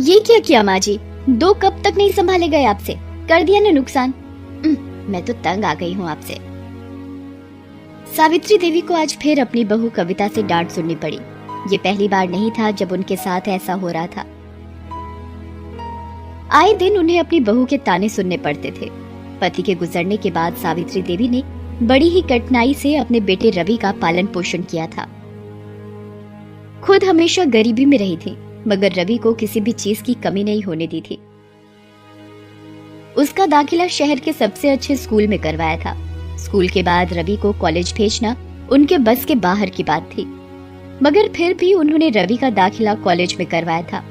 ये क्या किया माँ जी? 2 कप तक नहीं संभाले गए आपसे, कर दिया ना नुकसान। मैं तो तंग आ गई हूँ आपसे। सावित्री देवी को आज फिर अपनी बहू कविता से डांट सुननी पड़ी। ये पहली बार नहीं था जब उनके साथ ऐसा हो रहा था। आए दिन उन्हें अपनी बहू के ताने सुनने पड़ते थे। पति के गुजरने के बाद सावित्री देवी ने बड़ी ही कठिनाई से अपने बेटे रवि का पालन पोषण किया था। खुद हमेशा गरीबी में रही थी, मगर रवि को किसी भी चीज की कमी नहीं होने दी थी। उसका दाखिला शहर के सबसे अच्छे स्कूल में करवाया था। स्कूल के बाद रवि को कॉलेज भेजना उनके बस के बाहर की बात थी, मगर फिर भी उन्होंने रवि का दाखिला कॉलेज में करवाया था।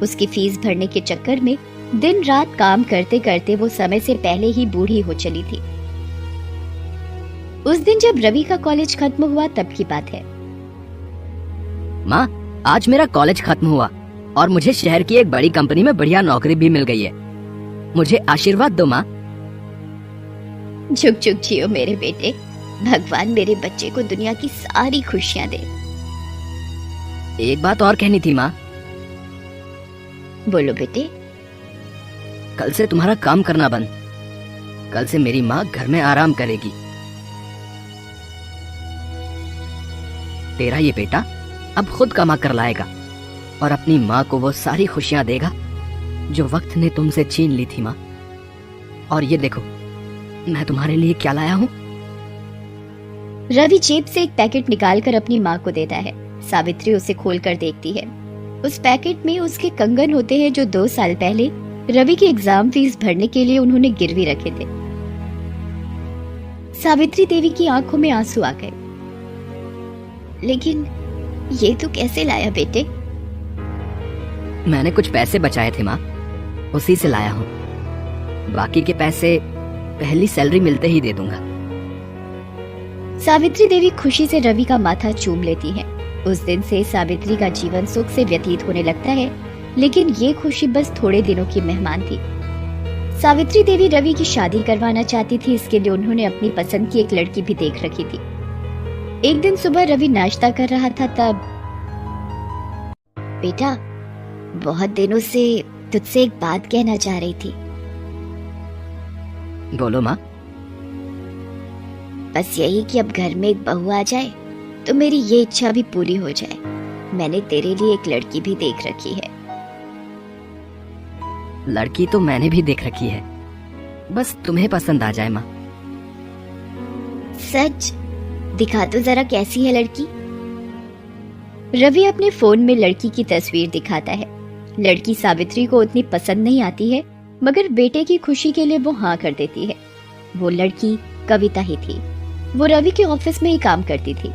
उसकी फीस भरने के चक्कर में दिन रात काम करते करते वो समय से पहले ही बूढ़ी हो चली थी। उस दिन जब रवि का कॉलेज खत्म हुआ तब की बात है। माँ, आज मेरा कॉलेज खत्म हुआ और मुझे शहर की एक बड़ी कंपनी में बढ़िया नौकरी भी मिल गई है। मुझे आशीर्वाद दो माँ। झुक झुक जियो मेरे बेटे, भगवान मेरे बच्चे को दुनिया की सारी खुशियां दे। एक बात और कहनी थी माँ। बोलो बेटे। कल से तुम्हारा काम करना बंद। कल से मेरी माँ घर में आराम करेगी। तेरा ये बेटा अब खुद कमा कर लाएगा और अपनी माँ को वो सारी खुशियां देगा जो वक्त ने तुमसे छीन ली थी माँ। और ये देखो, मैं तुम्हारे लिए क्या लाया हूँ। रवि जेब से एक पैकेट निकालकर अपनी माँ को देता है। सावित्री उसे खोलकर देखती है। उस पैकेट में उसके कंगन होते हैं जो 2 साल पहले रवि की एग्जाम फीस भरने के लिए उन्होंने गिरवी रखे थे। सावित्री देवी की आंखों में आंसू आ गए। लेकिन ये तो कैसे लाया बेटे? मैंने कुछ पैसे बचाए थे माँ, उसी से लाया हूँ। बाकी के पैसे पहली सैलरी मिलते ही दे दूंगा। सावित्री देवी खुशी से रवि का माथा चूम लेती हैं। उस दिन से सावित्री का जीवन सुख से व्यतीत होने लगता है, लेकिन ये खुशी बस थोड़े दिनों की मेहमान थी। सावित्री देवी रवि की शादी करवाना चाहती थी। इसके लिए उन्होंने अपनी पसंद की एक लड़की भी देख रखी थी। एक दिन सुबह रवि नाश्ता कर रहा था तब, बेटा, बहुत दिनों से तुझसे एक बात कहना चाह रही थी। बोलो माँ। बस यही कि अब घर में एक बहू आ जाए तो मेरी ये इच्छा भी पूरी हो जाए। मैंने तेरे लिए एक लड़की भी देख रखी है। लड़की तो मैंने भी देख रखी है, बस तुम्हें पसंद आ जाए माँ। सच? दिखा तो जरा कैसी है लड़की। रवि अपने फोन में लड़की की तस्वीर दिखाता है। लड़की सावित्री को उतनी पसंद नहीं आती है, मगर बेटे की खुशी के लिए वो हाँ कर देती है। वो लड़की कविता ही थी। वो रवि के ऑफिस में ही काम करती थी।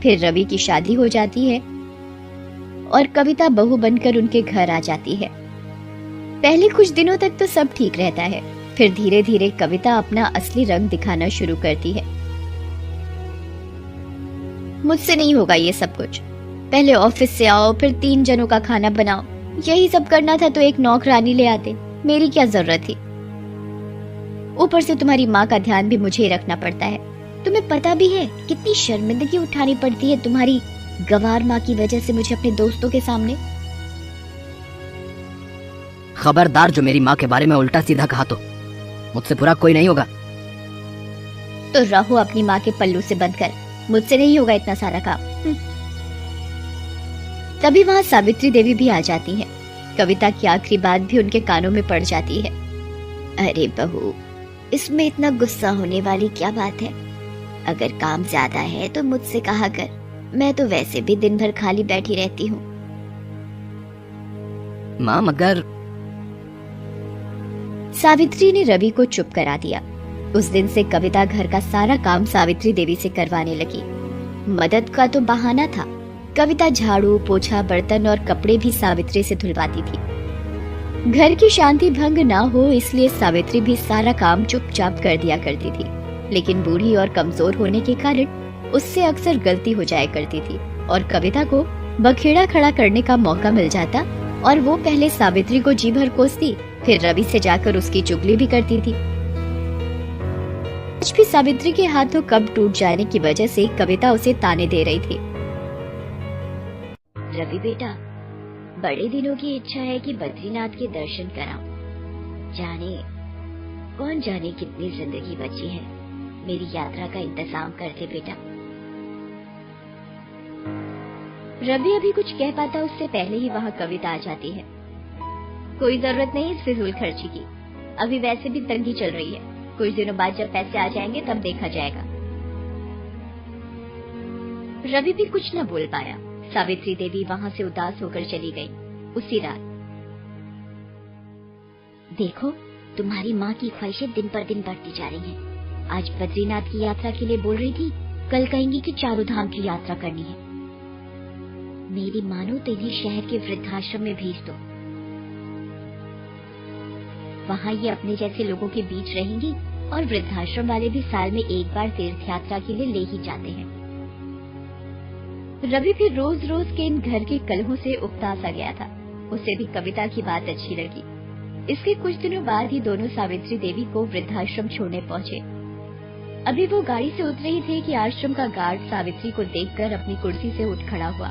फिर रवि की शादी हो जाती है और कविता बहू बनकर उनके घर आ जाती है। पहले कुछ दिनों तक तो सब ठीक रहता है, फिर धीरे धीरे कविता अपना असली रंग दिखाना शुरू करती है। मुझसे नहीं होगा ये सब कुछ। पहले ऑफिस से आओ, फिर 3 जनों का खाना बनाओ। यही सब करना था तो एक नौकरानी ले आते, मेरी क्या जरूरत थी। ऊपर से तुम्हारी माँ का ध्यान भी मुझे ही रखना पड़ता है। तुम्हें पता भी है कितनी शर्मिंदगी उठानी पड़ती है तुम्हारी गवार माँ की वजह से मुझे अपने दोस्तों के सामने। खबरदार, जो मेरी माँ के बारे में उल्टा सीधा कहा तो मुझसे बुरा कोई नहीं होगा। तो रहो अपनी माँ के पल्लू से बंद कर, मुझसे नहीं होगा इतना सारा काम। तभी वहां सावित्री देवी भी आ जाती हैं। कविता की आखिरी बात भी उनके कानों में पड़ जाती है। अरे बहू, इसमें इतना गुस्सा होने वाली क्या बात है? अगर काम ज्यादा है तो मुझसे कहा कर, मैं तो वैसे भी दिन भर खाली बैठी रहती हूँ। माँ, मगर सावित्री ने रवि को चुप करा दिया। उस दिन से कविता घर का सारा काम सावित्री देवी से करवाने लगी। मदद का तो बहाना था। कविता झाड़ू, पोछा, बर्तन और कपड़े भी सावित्री से धुलवाती थी। घर की शांति भंग ना हो इसलिए सावित्री भी सारा काम चुपचाप कर दिया करती थी। लेकिन बूढ़ी और कमजोर होने के कारण उससे अक्सर गलती हो जाया करती थी और कविता को बखेड़ा खड़ा करने का मौका मिल जाता और वो पहले सावित्री को जी भर कोसती, फिर रवि से जाकर उसकी चुगली भी करती थी। आज भी सावित्री के हाथों कब टूट जाने की वजह से कविता उसे ताने दे रही थी। रवि बेटा, बड़े दिनों की इच्छा है कि बद्रीनाथ के दर्शन कराऊं। कौन जाने कितनी जिंदगी बची है। मेरी यात्रा का इंतजाम कर दे बेटा। रवि अभी कुछ कह पाता उससे पहले ही वहाँ कविता आ जाती है। कोई जरूरत नहीं इस फिजूल खर्ची की, अभी वैसे भी तंगी चल रही है। कुछ दिनों बाद जब पैसे आ जाएंगे तब देखा जाएगा। रवि भी कुछ न बोल पाया। सावित्री देवी वहाँ से उदास होकर चली गई। उसी रात, देखो तुम्हारी माँ की ख्वाहिशें दिन पर दिन बढ़ती जा रही हैं। आज बद्रीनाथ की यात्रा के लिए बोल रही थी, कल कहेंगी कि चारों धाम की यात्रा करनी है। मेरी मानो तो इन्हें शहर के वृद्धाश्रम में भेज दो। वहाँ ये अपने जैसे लोगों के बीच रहेंगी और वृद्धाश्रम वाले भी साल में एक बार तीर्थ यात्रा के लिए ले ही जाते हैं। रवि भी रोज रोज के इन घर के कलहों से उकता सा गया था। उसे भी कविता की बात अच्छी लगी। इसके कुछ दिनों बाद ही दोनों सावित्री देवी को वृद्धाश्रम छोड़ने पहुँचे। अभी वो गाड़ी से उतर रही थे कि आश्रम का गार्ड सावित्री को देखकर अपनी कुर्सी से उठ खड़ा हुआ।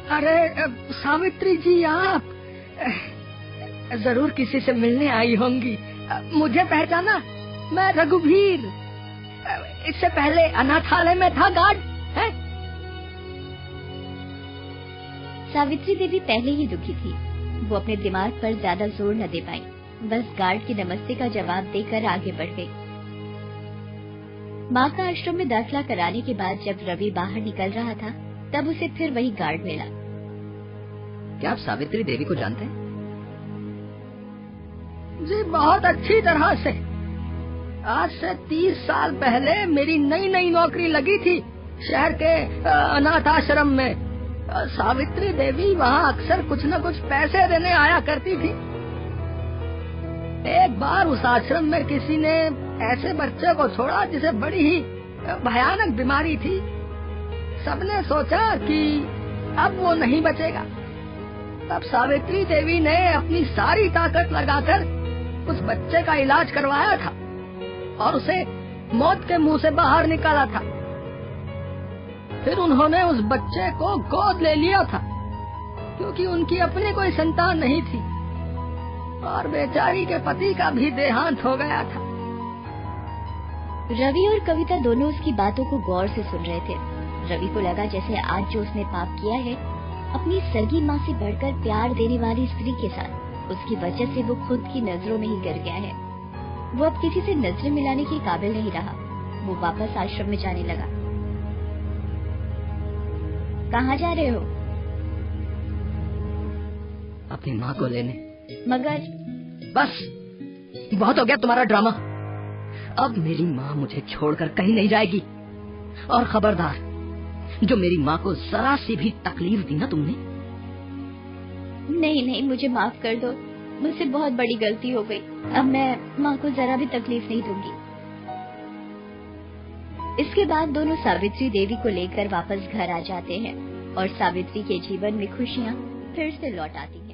अरे सावित्री जी, आप जरूर किसी से मिलने आई होंगी। मुझे पहचाना? मैं रघुवीर। इससे पहले अनाथालय में था गार्ड है? सावित्री देवी पहले ही दुखी थी। वो अपने दिमाग पर ज्यादा जोर न दे पाई। बस गार्ड की नमस्ते का जवाब देकर आगे बढ़ गई। माँ का आश्रम में दाखिला कराने के बाद जब रवि बाहर निकल रहा था तब उसे फिर वही गार्ड मिला। क्या आप सावित्री देवी को जानते हैं? जी बहुत अच्छी तरह से। आज से 30 साल पहले मेरी नई नौकरी लगी थी शहर के अनाथ आश्रम में। सावित्री देवी वहाँ अक्सर कुछ न कुछ पैसे देने आया करती थी। एक बार उस आश्रम में किसी ने ऐसे बच्चे को छोड़ा जिसे बड़ी ही भयानक बीमारी थी। सबने सोचा कि अब वो नहीं बचेगा। तब सावित्री देवी ने अपनी सारी ताकत लगाकर उस बच्चे का इलाज करवाया था और उसे मौत के मुंह से बाहर निकाला था। फिर उन्होंने उस बच्चे को गोद ले लिया था क्योंकि उनकी अपनी कोई संतान नहीं थी और बेचारी के पति का भी देहांत हो गया था। रवि और कविता दोनों उसकी बातों को गौर से सुन रहे थे। रवि को लगा जैसे आज जो उसने पाप किया है, अपनी सगी माँ से बढ़कर प्यार देने वाली स्त्री के साथ, उसकी वजह से वो खुद की नजरों में ही गिर गया है। वो अब किसी से नजरें मिलाने के काबिल नहीं रहा। वो वापस आश्रम में जाने लगा। कहाँ जा रहे हो? अपनी माँ को लेने। मगर बस बहुत हो गया तुम्हारा ड्रामा। अब मेरी माँ मुझे छोड़कर कहीं नहीं जाएगी। और खबरदार, जो मेरी माँ को जरा सी भी तकलीफ दी ना तुमने। नहीं, मुझे माफ कर दो। मुझसे बहुत बड़ी गलती हो गई। अब मैं माँ को जरा भी तकलीफ नहीं दूंगी। इसके बाद दोनों सावित्री देवी को लेकर वापस घर आ जाते हैं और सावित्री के जीवन में खुशियाँ फिर से लौट आती हैं।